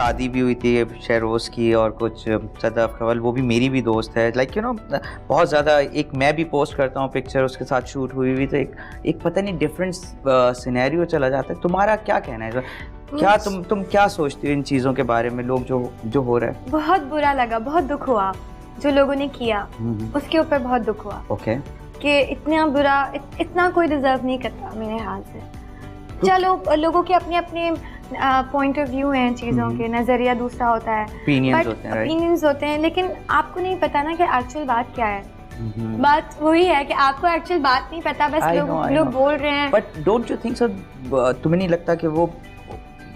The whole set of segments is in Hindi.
शादी भी हुई थी शहरोज की और कुछ सदफ खवल, वो भी मेरी भी दोस्त है। लाइक यू नो बहुत ज़्यादा, एक मैं भी पोस्ट करता हूँ पिक्चर उसके साथ शूट हुई हुई, तो एक पता नहीं डिफरेंट सिनेरियो चला जाता है। तुम्हारा क्या कहना है, क्या तुम क्या सोचती हो इन चीज़ों के बारे में, लोग जो हो रहा है? बहुत बुरा लगा, बहुत दुख हुआ जो लोगों ने किया, उसके ऊपर बहुत दुख हुआ। ओके कि इतना बुरा, इतना कोई डिजर्व नहीं करता मेरे ख्याल से। चलो लोगों के अपने अपने पॉइंट ऑफ व्यू हैं चीज़ों के, नज़रिया दूसरा होता है, ओपिनियंस होते हैं, लेकिन आपको नहीं पता ना कि एक्चुअल बात क्या है। बात वही है कि आपको एक्चुअल बात नहीं पता, बस लोग बोल रहे हैं। But don't you think so, तुम्हें नहीं लगता कि वो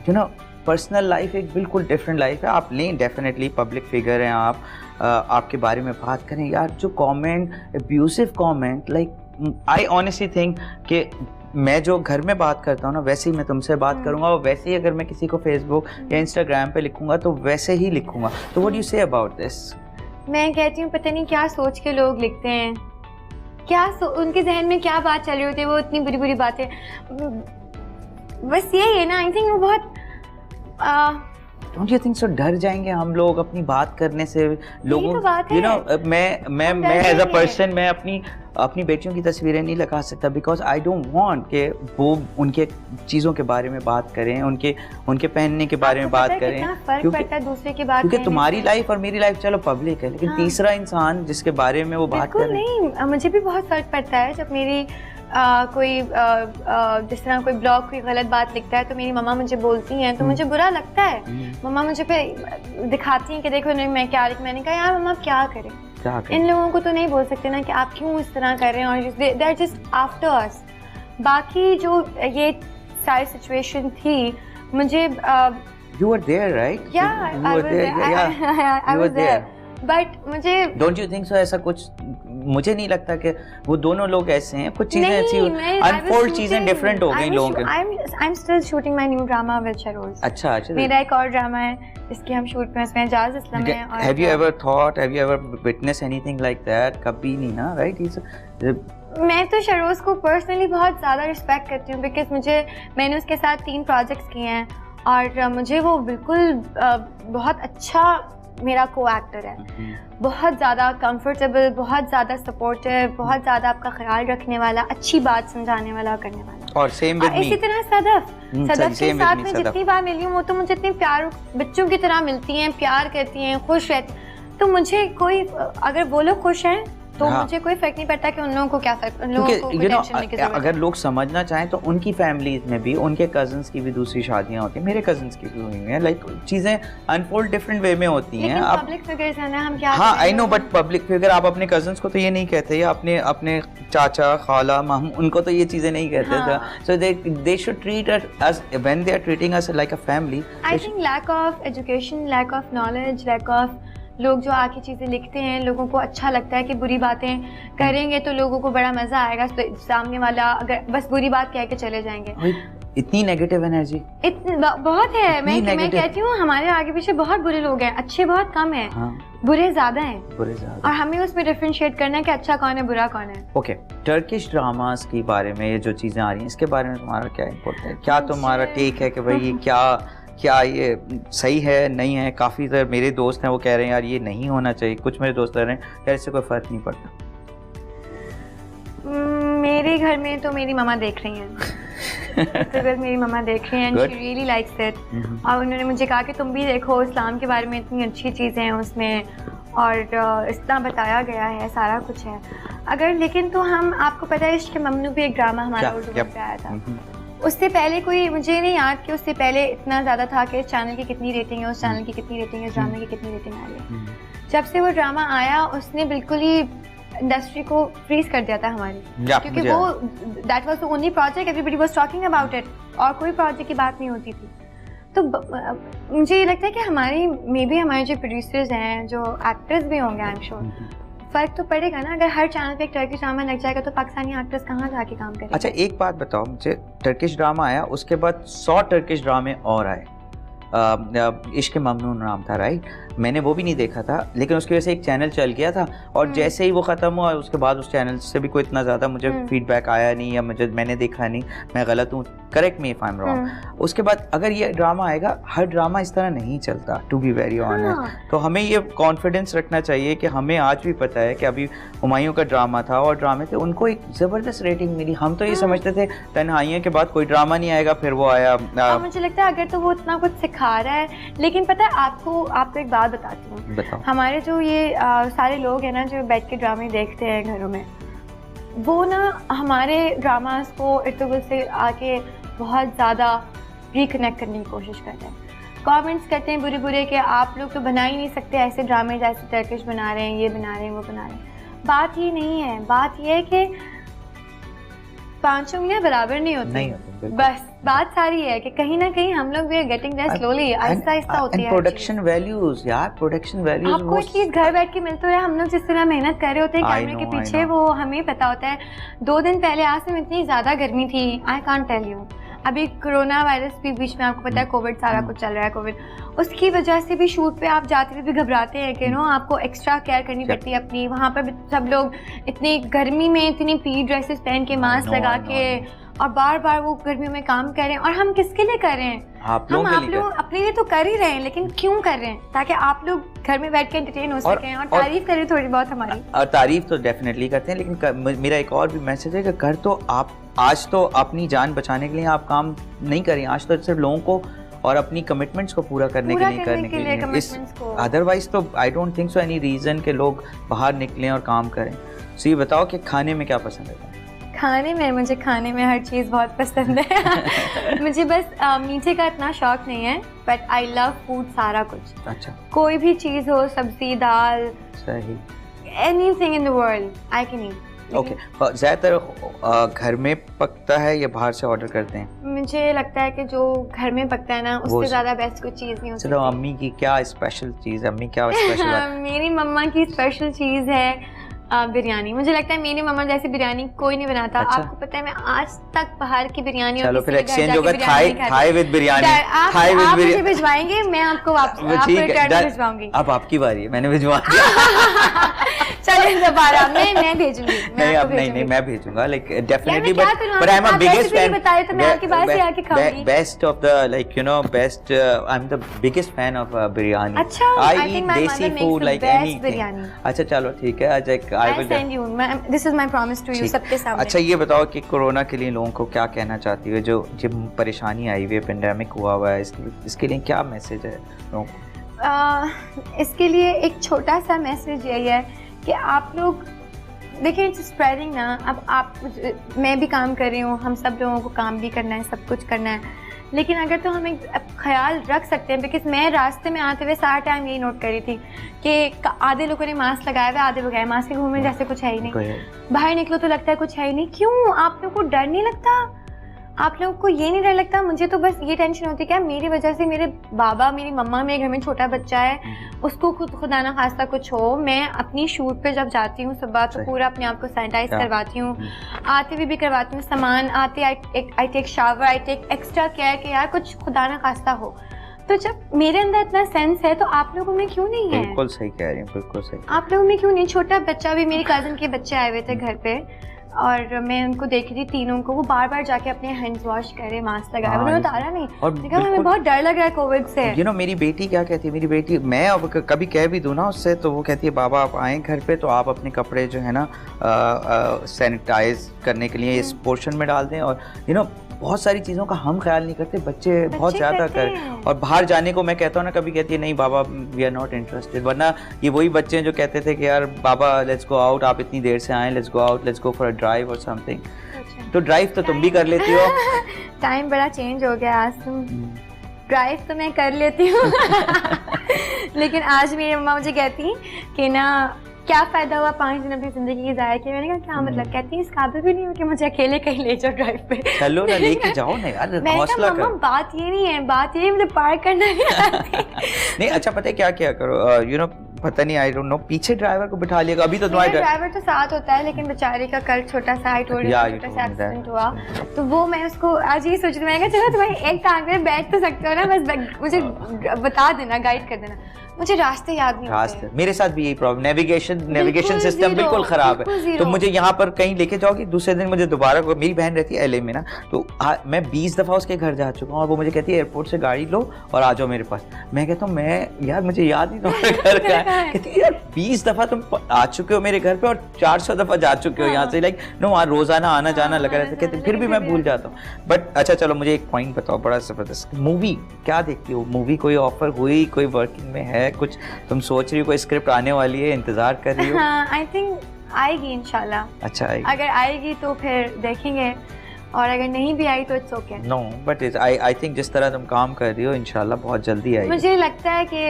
यू नो पर्सनल लाइफ एक बिल्कुल डिफरेंट लाइफ है? आप लें, डेफिनेटली पब्लिक फिगर हैं आप, आपके बारे में बात करें यार, जो comment, abusive comment, like I honestly think कि मैं जो घर में बात करता हूँ ना, वैसे ही मैं तुमसे बात करूँगा, और वैसे ही अगर मैं किसी को फेसबुक या इंस्टाग्राम पे लिखूँगा तो वैसे ही लिखूँगा। तो what do you say about this? मैं कहती हूँ पता नहीं क्या सोच के लोग लिखते हैं, क्या उनके जहन में क्या बात चल रही होती है, वो इतनी बुरी बुरी बातें, बस यही है ना। आई थिंक वो बहुत डोंट यू थिंक सो डर जाएंगे हम लोग अपनी बात करने से? लोगों यू नो मैं एज अ पर्सन मैं अपनी बेटियों की तस्वीरें नहीं लगा सकता, बिकॉज आई डोंट वांट कि वो उनके चीज़ों के बारे में बात करें, उनके पहनने के बारे में बात करें, क्योंकि तुम्हारी लाइफ और मेरी लाइफ चलो पब्लिक है, लेकिन तीसरा इंसान जिसके बारे में वो बात कर रहे हैं। नहीं, मुझे भी बहुत फर्क पड़ता है जब मेरी कोई जिस तरह कोई ब्लॉग कोई गलत बात लिखता है तो मेरी मम्मा मुझे बोलती हैं, तो मुझे बुरा लगता है। मम्मा मुझे पे दिखाती हैं कि देखो मैं क्या लिख, मैंने कहा यार मम्मा क्या करें, इन लोगों को तो नहीं बोल सकते ना कि आप क्यों इस तरह कर रहे हैं, और they are just after us. बाकी जो ये सारी सिचुएशन थी, मुझे You were there, right? Yeah, I was there. I was there. But मुझे Don't you think so? ऐसा कुछ मुझे नहीं लगता कि वो दोनों लोग ऐसे हैं, कुछ चीजें ऐसी अनफोल्ड चीजें डिफरेंट हो गई लोगों के। I'm still shooting my new drama with Sharoz. अच्छा। मेरा एक और ड्रामा है जिसकी हम शूट पे हैं, उसमें एजाज असलम है। और Have you ever witnessed anything like that? कभी नहीं ना, right? मैं तो शरोज को पर्सनली बहुत ज़्यादा रिस्पेक्ट करती हूँ, बिकॉज मैंने उसके साथ 3 प्रोजेक्ट्स किए हैं, और मुझे वो बिल्कुल बहुत अच्छा मेरा को एक्टर है, बहुत ज़्यादा कंफर्टेबल, बहुत ज़्यादा सपोर्टिव, बहुत ज़्यादा आपका ख्याल रखने वाला, अच्छी बात समझाने वाला, करने वाला। और सेम विद मी। इसी तरह सदफ के साथ मैं जितनी बार मिली हूँ, वो तो मुझे इतनी प्यार बच्चों की तरह मिलती हैं, प्यार करती हैं, खुश रहती, तो मुझे कोई, अगर वो लोग खुश हैं तो मुझे कोई फर्क नहीं पड़ता कि उन लोगों को क्या फर्क, उन लोगों को टेंशन में किसी। अगर लोग समझना चाहें तो उनकी फैमिलीज में भी उनके कजन्स की भी दूसरी शादियां होती हैं, मेरे कजन्स की भी हुई हैं, लाइक चीजें अनफोल्ड डिफरेंट वे में होती हैं। आप पब्लिक फिगर्स हैं ना, हम क्या? हाँ I know, but public figure आप अपने कजन्स को तो ये नहीं कहते, या अपने चाचा खाला मामू, उनको तो ये चीजें नहीं कहते। So they should treat us when they are treating us like a family. I think lack of education, lack of knowledge, lack of लोग जो आके चीज़ें लिखते हैं, लोगों को अच्छा लगता है कि बुरी बातें करेंगे तो लोगों को बड़ा मज़ा आएगा, तो सामने वाला अगर बस बुरी बात कह के चले जाएंगे। इतनी नेगेटिव एनर्जी बहुत है। मैं कहती हूँ हमारे आगे पीछे बहुत बुरे लोग हैं, अच्छे बहुत कम हैं। बुरे ज़्यादा हैं, और हमें उसमें डिफरेंशिएट करना है कि अच्छा कौन है, बुरा कौन है। ओके, टर्किश ड्रामास के बारे में ये जो चीज़ें आ रही हैं, इसके बारे में तुम्हारा क्या इनपुट है? क्या तुम्हारा टेक है कि भाई क्या ये सही है, नहीं है? काफ़ी सारे मेरे दोस्त हैं वो कह रहे हैं यार ये नहीं होना चाहिए, कुछ मेरे दोस्त कह रहे हैं यार इससे कोई फ़र्क नहीं पड़ता। मेरे घर में तो मेरी मम्मा देख रही हैं तो मेरी मम्मा देख रही हैं, शी रियली लाइक्स इट, और उन्होंने मुझे कहा कि तुम भी देखो, इस्लाम के बारे में इतनी अच्छी चीज़ें हैं उसमें, और इतना बताया गया है, सारा कुछ है। अगर लेकिन तो हम, आपको पता है इश्क ममनू भी एक ड्रामा हमारा उर्दू में आया था, उससे पहले कोई, मुझे नहीं याद कि उससे पहले इतना ज़्यादा था कि इस चैनल की कितनी रेटिंग है, उस चैनल की कितनी रेटिंग है, इस ड्रामे की कितनी रेटिंग आ रही है। जब से वो ड्रामा आया उसने बिल्कुल ही इंडस्ट्री को फ्रीज कर दिया था हमारी, क्योंकि वो that was the only project everybody was talking about it, और कोई प्रोजेक्ट की बात नहीं होती थी। तो मुझे ये लगता है कि हमारे जो प्रोड्यूसर्स हैं, जो एक्टर्स भी होंगे, आई एम श्योर फ़र्क तो पड़ेगा ना। अगर हर चैनल पे एक टर्किश ड्रामा लग जाएगा तो पाकिस्तानी एक्टर्स कहाँ जाके काम करेंगे? अच्छा एक बात बताओ मुझे, टर्किश ड्रामा आया, उसके बाद 100 टर्किश ड्रामे और आए, इश्क ममनून नाम था, राइट? मैंने वो भी नहीं देखा था, लेकिन उसकी वजह से एक चैनल चल गया था और जैसे ही वो ख़त्म हुआ उसके बाद उस चैनल से भी कोई इतना ज़्यादा मुझे फीडबैक आया नहीं या मैंने देखा नहीं, मैं गलत हूँ, correct me if I am wrong. उसके बाद अगर ये ड्रामा आएगा, हर ड्रामा इस तरह नहीं चलता, टू बी वेरी ऑनेस्ट। तो हमें ये कॉन्फिडेंस रखना चाहिए कि हमें आज भी पता है कि अभी हुमायूं का ड्रामा था और ड्रामे थे, उनको एक ज़बरदस्त रेटिंग मिली। हम तो ये समझते थे तन्हाइयों के बाद कोई ड्रामा नहीं आएगा, फिर वो आया। मुझे लगता है अगर तो वो इतना कुछ सिखा रहा है, लेकिन पता है आपको एक बात बताती हूँ। बताओ। हमारे जो ये सारे लोग हैं ना जो बैठ के ड्रामे देखते हैं घरों में, वो ना हमारे ड्रामास को इर्तुगुल से आके बहुत ज़्यादा रिकनेक्ट करने की कोशिश करते हैं। कमेंट्स करते हैं बुरे बुरे कि आप लोग तो बना ही नहीं सकते ऐसे ड्रामे जैसे टर्किश बना रहे हैं, ये बना रहे हैं, वो बना रहे हैं। बात ये नहीं है, बात ये है कि 5 उंगलियां बराबर नहीं होती। बस बात सारी है कि कहीं ना कहीं हम लोग भी getting there slowly, Aahista Aahista होती है। प्रोडक्शन वैल्यूज यार, प्रोडक्शन वैल्यूज आपको चीज घर बैठ के मिलते हैं। हम लोग जिस तरह मेहनत कर रहे होते हैं कैमरे के पीछे, वो हमें पता होता है। 2 दिन पहले आसम इतनी ज्यादा गर्मी थी, आई कांट टेल यू। अभी कोरोना वायरस भी बीच में, आपको पता है कोविड सारा कुछ चल रहा है, कोविड, उसकी वजह से भी शूट पे आप जाते हुए भी घबराते हैं कि आपको एक्स्ट्रा केयर करनी पड़ती है अपनी। वहाँ पर सब लोग इतनी गर्मी में इतनी पी ड्रेसेस पहन के, मास्क लगा के, और बार बार वो गर्मियों में काम कर रहे हैं। और हम किसके लिए कर रहे हैं? हम आप लोग अपने लिए तो कर ही रहे हैं, लेकिन क्यों कर रहे हैं? ताकि आप लोग घर में बैठ के एंटरटेन हो सकें और तारीफ करें थोड़ी बहुत हमारी। और तारीफ तो डेफिनेटली करते हैं, लेकिन मेरा एक और भी मैसेज है कि घर तो आप आज तो अपनी जान बचाने के लिए आप काम नहीं करें, आज तो सिर्फ लोगों को और अपनी कमिटमेंट्स को पूरा करने के लिए इस अदरवाइज तो I don't think so any reason के लोग बाहर निकलें और काम करें। सो ये बताओ कि खाने में क्या पसंद है? मुझे खाने में हर चीज़ बहुत पसंद है। मुझे बस मीठे का इतना शौक नहीं है, बट आई लव फूड, सारा कुछ। अच्छा, कोई भी चीज़ हो, सब्जी, दाल, सही, anything in the world I can eat. Okay, ज़्यादातर घर में पकता है या बाहर से ऑर्डर करते हैं? मुझे लगता है कि जो घर में पकता है ना, उससे ज़्यादा बेस्ट कोई चीज़ नहीं होती। चलो, अम्मी की क्या स्पेशल चीज़ है? अम्मी क्या स्पेशल है? मेरी मम्मा की स्पेशल चीज़ है बिरयानी। मुझे लगता है मेरी मम्मा जैसी बिरयानी कोई नहीं बनाता। अच्छा? आपको पता है मैं आज तक बाहर की बिरयानी, चलो फिर एक्सचेंज होगा, थाई विद बिरयानी। आप मुझे भिजवाएंगे, मैं आपको वापस भिजवाऊंगी। अब आपकी बारी है, मैंने भिजवा दिया। चलिए दोबारा मैं भेजूंगी। नहीं, अब नहीं, मैं भेजूंगा, like definitely, but I am a biggest fan. बताए तो मैं आपके पास ही आके खाऊंगी। Best of the, like you know, best, I am the biggest fan of biryani. अच्छा, आई ईट देसी फूड लाइक एनीथिंग। अच्छा चलो ठीक है, I will send you, this is my promise to you, सबके सामने। अच्छा, ये बताओ कि कोरोना के लिए लोगों को क्या कहना चाहती है? जो परेशानी आई हुई है, पेंडेमिक हुआ है, इसके लिए क्या मैसेज है लोगों को? इसके लिए एक छोटा सा मैसेज यही है कि आप लोग देखिए, इट्स स्प्रेडिंग ना। अब मैं भी काम कर रही हूँ, हम सब लोगों को काम भी करना है, सब कुछ करना है, लेकिन अगर तो हम एक ख्याल रख सकते हैं। बिकॉज मैं रास्ते में आते हुए सारा टाइम यही नोट करी थी कि आधे लोगों ने मास्क लगाया हुआ, आधे बगैर मास्क के घूमे जैसे कुछ है ही नहीं। बाहर निकलो तो लगता है कुछ है ही नहीं। क्यों? आप लोगों को डर नहीं लगता? आप लोगों को ये नहीं डर लगता? मुझे तो बस ये टेंशन होती है क्या मेरी वजह से मेरे बाबा, मेरी मम्मा, मेरे घर में छोटा बच्चा है, उसको खुदा ना खास्ता कुछ हो। मैं अपनी शूट पे जब जाती हूँ सुबह तो पूरा अपने आप को सैनिटाइज करवाती हूँ, आते हुए भी करवाती हूँ, सामान आते I take shower, I take extra care कि यार कुछ खुदा ना खास्ता हो। तो जब मेरे अंदर इतना सेंस है तो आप लोगों में क्यों नहीं है? बिल्कुल सही कह रही हैं, बिल्कुल सही। आप लोगों में क्यों नहीं? छोटा बच्चा भी, मेरी कज़न के बच्चे आए हुए थे घर पे और मैं उनको देख रही थी, तीनों को, वो बार बार जाके अपने हैंड्स वॉश करे, मास्क लगाए, उन्होंने उतारा नहीं। और देखा, हमें बहुत डर लग रहा है कोविड से। यू नो, मेरी बेटी क्या कहती है, मेरी बेटी, मैं अब कभी कह भी दूँ ना उससे, तो वो कहती है बाबा आप आएँ घर पे तो आप अपने कपड़े जो है ना सैनिटाइज करने के लिए इस पोर्शन में डाल दें। और यू नो, बहुत सारी चीज़ों का हम ख्याल नहीं करते, बच्चे बहुत ज़्यादा करें। और बाहर जाने को मैं कहता हूँ ना, कभी कहती है नहीं बाबा वी आर नॉट इंटरेस्टेड। वरना ये वही बच्चे हैं जो कहते थे कि यार बाबा लेट्स गो आउट, आप इतनी देर से आए, let's go out, let's go for a drive और समथिंग। तो ड्राइव तो तुम भी कर लेती हो। टाइम बड़ा चेंज हो गया आज, तुम ड्राइव तो मैं कर लेती हूँ। लेकिन आज मेरी मम्मा मुझे कहती कि ना क्या फ़ायदा हुआ 5 दिन अपनी ज़िंदगी की ज़ाया की। मैंने कहा क्या मतलब? कहती है इस काबिल भी नहीं हो कि मुझे अकेले कहीं ले जाओ ड्राइव पे। चलो ना, लेके जाओ ना यार, हौसला करो। मम्मा बात ये नहीं है, बात ये मुझे पार करना नहीं आती। नहीं, अच्छा पता है क्या करो, यू नो, पता नहीं, आई डोंट नो, पीछे ड्राइवर को बिठा लिया, अभी तो तुम्हारा ड्राइवर तो साथ होता है, लेकिन बेचारे का कल छोटा सा छोटा सा एक्सीडेंट हुआ, तो वो मैं उसको आज ये सोच रही, मैं चलो तुम्हारी एक टांग में बैठ तो सकते हो ना, बस मुझे बता देना, गाइड कर देना, मुझे रास्ते याद नहीं होते। मेरे साथ भी यही प्रॉब्लम, नेविगेशन सिस्टम बिल्कुल खराब है। तो मुझे यहाँ पर कहीं लेके जाओगे, दूसरे दिन मुझे दोबारा, मेरी बहन रहती है LA में ना, तो मैं 20 दफ़ा उसके घर जा चुका हूँ, और वो मुझे कहती है एयरपोर्ट से गाड़ी लो और आ जाओ मेरे पास। मैं कहता हूँ मैं यार मुझे याद नहीं तुम्हारा घर का है। कहती है यार 20 दफ़ा तुम आ चुके हो मेरे घर पे और 400 दफ़ा जा चुके हो यहाँ से, लाइक नो, वहाँ रोजाना आना जाना लगा रहता है। कहते फिर भी मैं भूल जाता हूँ। बट अच्छा चलो, मुझे एक पॉइंट बताओ बड़ा ज़बरदस्त, मूवी क्या देखती हो? मूवी कोई ऑफर हुई, कोई वर्किंग में है, कुछ तुम सोच रही हो, कोई स्क्रिप्ट आने वाली है, इंतजार कर रही हो? आई थिंक आएगी इंशाल्लाह। अच्छा आएगी? अगर आएगी तो फिर देखेंगे, और अगर नहीं भी आई तो it's okay. No but I think जिस तरह तुम काम कर रही हो इंशाल्लाह बहुत जल्दी आएगी। मुझे लगता है कि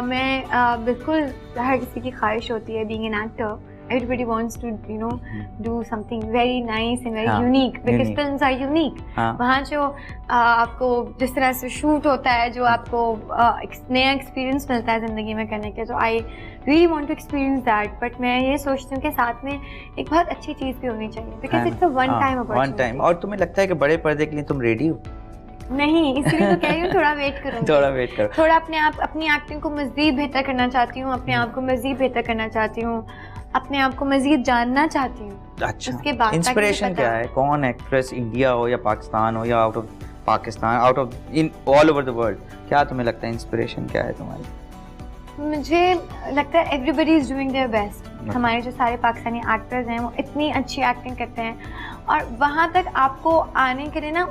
मैं बिल्कुल, हर किसी की ख्वाहिश होती है being an actor, everybody wants to do something very nice and very unique because films are unique। वहाँ जो आपको जिस तरह से शूट होता है, जो आपको नया एक्सपीरियंस मिलता है ज़िंदगी में करने के, तो I really want to experience that. But मैं ये सोचती हूँ कि साथ में एक बहुत अच्छी चीज़ भी होनी चाहिए, because it's a one time opportunity. और तुम्हें लगता है कि बड़े पर्दे के लिए तुम रेडी हो? नहीं, इसलिए तो कह रही हूँ थोड़ा वेट करो। थोड़ा वेट करो, थोड़ा अपनी एक्टिंग को मज़ीद बेहतर करना चाहती हूँ, अपने आप को मज़ीद बेहतर करना चाहती हूँ, अपने आप को मज़ीद जानना चाहती हूँ। अच्छा, उसके बाद इंस्पिरेशन क्या है? कौन एक्ट्रेस, इंडिया हो या पाकिस्तान हो या out of Pakistan, out of in all over the world, क्या तुम्हें लगता है इंस्पिरेशन क्या है तुम्हारी? मुझे लगता है everybody is doing their best. हमारे जो सारे पाकिस्तानी एक्टर्स हैं वो इतनी अच्छी एक्टिंग करते हैं, और वहाँ तक आपको आने के लिए ना,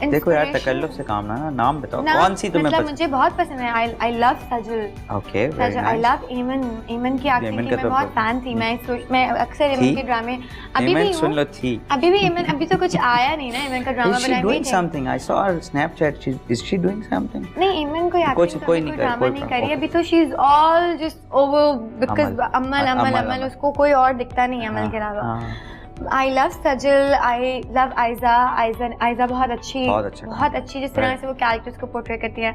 देखो यार तकल्लुफ से काम ना, नाम बताओ कौन सी तुम्हें मतलब मुझे बहुत पसंद है। I love Sajal. Okay, I love एमन की एक्टिंग की मैं बहुत फैन थी। मैं अक्सर एमन के ड्रामे अभी भी सुन लो थी, अभी भी एमन, अभी तो कुछ आया नहीं ना एमन का ड्रामा बना है। Doing something, I saw her Snapchat, is she doing something? नहीं, एमन कोई ड्रामा नहीं कर रही अभी तो, she is all just over because Amal उसको कोई और दिखता नहीं है अमल के अलावा। I love Sajal, I love Aiza बहुत अच्छी जिस तरह से वो कैरेक्टर्स को पोर्ट्रे करती है,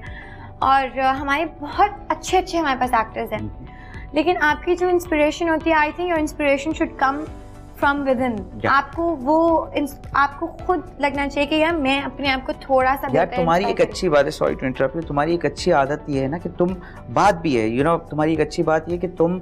और हमारे बहुत अच्छे हमारे पास एक्टर्स हैं। लेकिन आपकी जो इंस्पिरेशन होती है, I think your inspiration should come from with in. आपको खुद लगना चाहिए कि यार मैं अपने आप को थोड़ा सा यार, तुम्हारी एक अच्छी बात है, सॉरी टू इंटरप्ट, तुम्हारी एक अच्छी आदत ये है ना कि तुम, बात भी है तुम्हारी एक अच्छी बात ये कि तुम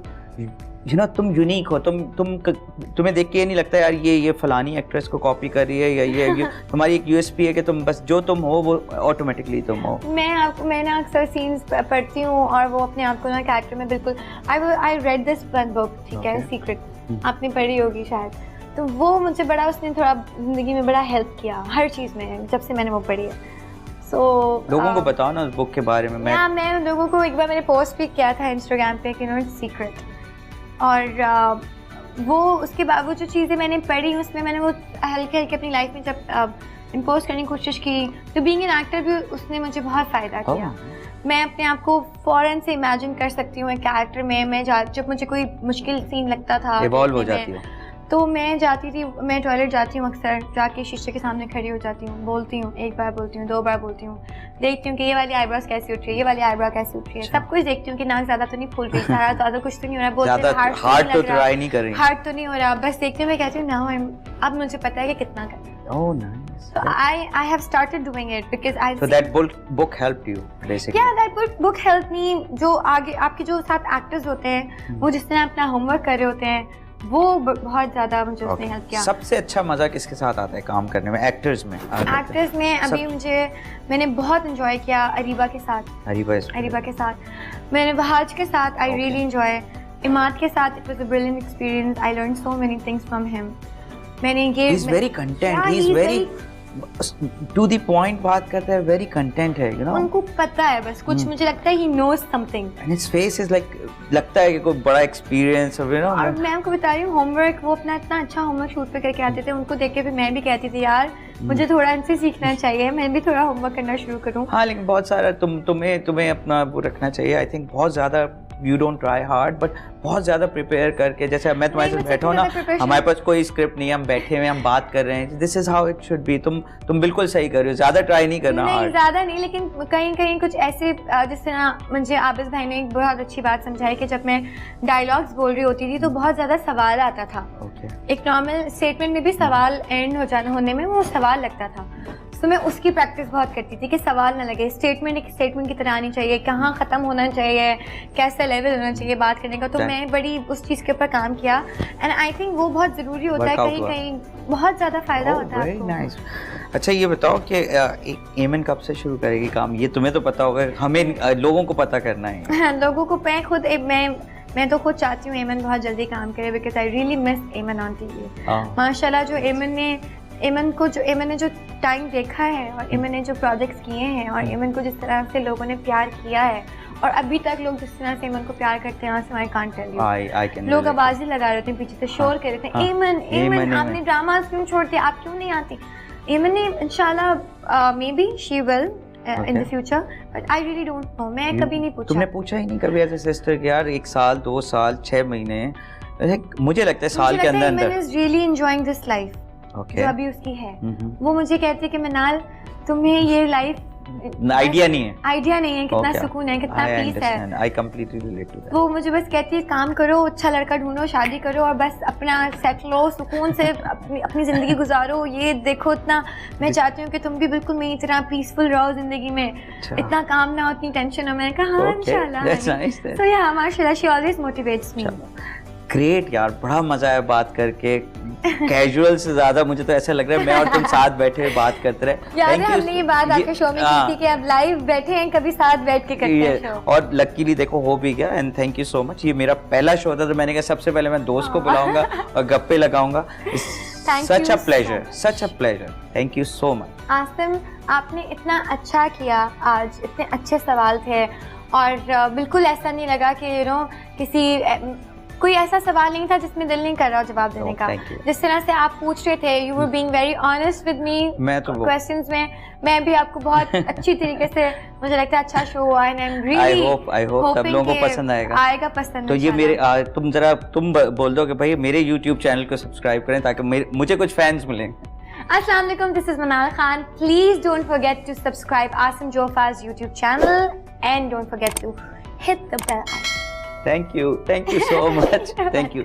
तुम यूनिक हो। तुम्हें देख के ये नहीं लगता यार ये फलानी एक्ट्रेस को कॉपी कर रही है, या ये तुम्हारी एक USP है कि तुम बस जो तुम हो वो ऑटोमेटिकली तुम हो। मैं ना अक्सर सीन्स पढ़ती हूँ और वो अपने आप को ना कैरेक्टर में बिल्कुल, आई रेड दिस बुक, ठीक है, सीक्रेट, आपने पढ़ी होगी शायद, तो वो मुझे बड़ा, उसने थोड़ा जिंदगी में बड़ा हेल्प किया हर चीज़ में जब से मैंने वो पढ़ी है। लोगों को बताओ ना उस बुक के बारे में। मैं लोगों को एक बार मैंने पोस्ट भी किया था इंस्टाग्राम पे कि सीक्रेट, और वो उसके बाद वो जो चीज़ें मैंने पढ़ी उसमें मैंने वो हल्के अपनी लाइफ में जब इम्पोज करने की कोशिश की, तो बीइंग एन एक्टर भी उसने मुझे बहुत फ़ायदा किया। मैं अपने आप को फ़ौरन से इमेजिन कर सकती हूँ एक कैरेक्टर में। जब मुझे कोई मुश्किल सीन लगता था, इवॉल्व हो जाती है, तो मैं जाती थी, मैं टॉयलेट जाती हूँ अक्सर, जाके शीशे के सामने खड़ी हो जाती हूँ, बोलती हूँ, एक बार बोलती हूँ, 2 बार बोलती हूँ, देखती हूँ कि ये वाली आईब्रोज कैसी उठ रही है, ये वाली आईब्रो कैसी उठ रही है, सब कुछ देखती हूँ कि नाक ज़्यादा तो नहीं फूल रही, सारा ज़्यादा कुछ तो नहीं हो रहा, बोलते हार्ट तो ट्राई नहीं कर रही, हार्ट तो नहीं हो रहा, बस देखती हूँ, मैं कहती हूँ नाउ अब मुझे पता है कि कितना करना है। Oh, nice. So I have started doing it because I've so that book helped you basically. Yeah, that book helped me. जो आगे आपके जो साथ एक्टर्स होते हैं, वो जिस तरह अपना होमवर्क कर रहे होते हैं, वो बहुत ज़्यादा मुझे उसने हेल्प किया। सबसे अच्छा मज़ा किसके साथ आता है काम करने में, एक्टर्स में? एक्टर्स में अभी मैंने बहुत एंजॉय किया अरीबा के साथ। अरीबा के साथ मैंने वहाज के साथ आई रियली एंजॉय। इमाद के साथ it was a brilliant experience. I learn so many things from him. मैंने ये he is very content, he is very to the point बात करता है, वेरी कंटेंट है, उनको पता है बस कुछ, मुझे लगता है he knows something and his face is like, लगता है कि कोई बड़ा एक्सपीरियंस है, और मैं आपको बता रही हूँ होमवर्क, वो अपना इतना अच्छा होमवर्क शूट पे करके आते थे, उनको देख के भी मैं भी कहती थी यार मुझे थोड़ा इनसे सीखना चाहिए, मैं भी थोड़ा होमवर्क करना शुरू करूँ। हाँ, लेकिन बहुत सारा तुम्हें अपना वो रखना चाहिए। आई थिंक बहुत ज़्यादा you don't try hard, but बहुत ज़्यादा प्रिपेयर करके, जैसे मैं तुम्हारे साथ बैठा हूँ ना, हमारे पास कोई स्क्रिप्ट नहीं है, हम बैठे हुए हम बात कर रहे हैं, this is how it should be. तुम बिल्कुल सही कर रहे हो, ज़्यादा ट्राई नहीं करना। नहीं ज़्यादा नहीं, लेकिन कहीं कहीं कुछ ऐसे, जिस तरह मुझे आबिस भाई ने एक बहुत अच्छी बात समझाई कि जब मैं डायलॉग्स बोल रही होती थी तो बहुत ज़्यादा सवाल आता था। एक नॉर्मल स्टेटमेंट में भी सवाल एंड होने में वो सवाल लगता था, तो मैं उसकी प्रैक्टिस बहुत करती थी कि सवाल ना लगे, स्टेटमेंट एक स्टेटमेंट की तरह आनी चाहिए, कहाँ ख़त्म होना चाहिए, कैसा लेवल होना चाहिए बात करने का। तो मैं बड़ी उस चीज़ के ऊपर काम किया, एंड आई थिंक वो बहुत ज़रूरी होता है, कहीं कहीं बहुत ज़्यादा फ़ायदा होता है आपको। अच्छा ये बताओ कि एमन कब से शुरू करेगी काम? ये तुम्हें तो पता होगा, हमें लोगों को पता करना है। लोगों को मैं तो खुद चाहती हूँ एमन बहुत जल्दी काम करे, बिकॉज आई रियली मिस एमन ऑन टीवी। माशाल्लाह जो एमन ने जो टाइम देखा है और एमन ने जो प्रोजेक्ट्स किए हैं और एमन को जिस तरह से लोगों ने प्यार किया है और अभी तक लोग जिस तरह से एमन को प्यार करते हैं, आई कांट टेल यू। लोग आवाज़ें लगा रहे थे पीछे से, शोर कर रहे थे, एमन आपने ड्रामा क्यों छोड़ दिया, आप क्यों नहीं आती? एमन ने इंशाल्लाह may be she will in the future, but I really don't know. मैं कभी नहीं पूछा। तुमने पूछा ही नहीं कभी एज ए सिस्टर कि यार 1 साल 2 साल 6 महीने, मुझे लगता है साल के अंदर एमन is really enjoying this life जो अभी उसकी है। वो मुझे कहती है कि मनाल तुम्हें ये लाइफ आइडिया नहीं है कितना सुकून है, कितना पीस है। I completely relate to that. वो मुझे बस कहती है काम करो, अच्छा लड़का ढूंढो, शादी करो और बस अपना सेट लो, सुकून से अपनी जिंदगी गुजारो। ये देखो इतना मैं चाहती हूँ कि तुम भी बिल्कुल मेरी तरह पीसफुल रहो जिंदगी में, इतना काम ना हो, इतनी टेंशन हो। मैंने कहा हाँ इंशाल्लाह। तो या माशाल्लाह she always motivates me. Great यार, बड़ा मजा आया बात करके। कैजुअल से ज्यादा मुझे तो ऐसा लग रहा है मैं और तुम साथ बैठे हुए बात करते रहे। यार हमने ये बात आपके शो में की थी कि अब लाइव बैठे हैं, कभी साथ बैठ के करते हैं शो, और लकीली देखो हो भी गया। And thank you so much. ये मेरा पहला शो था तो मैंने कहा सबसे पहले मैं दोस्त को बुलाऊंगा और गप्पे लगाऊंगा। Such a pleasure, thank you so much. Asim आपने इतना अच्छा किया, आज इतने अच्छे सवाल थे और बिल्कुल ऐसा नहीं लगा कि कोई ऐसा सवाल नहीं था जिसमें दिल नहीं कर रहा जवाब देने का। जिस तरह से आप पूछ रहे थे, you were being very honest with me questions में, मैं भी आपको बहुत अच्छी तरीके से, मुझे लगता है अच्छा शो हुआ and I am really I hope सब लोगों को पसंद आएगा पसंद। तो ये मेरे तुम बोल दो कि भाई मेरे YouTube चैनल को सब्सक्राइब करें ताकि मुझे कुछ फैंस मिलें। अस्सलाम वालेकुम, this is Manal Khan. Please don't forget to subscribe Asim Jofa's YouTube channel and don't forget to hit the bell icon. Thank you so much. Thank you.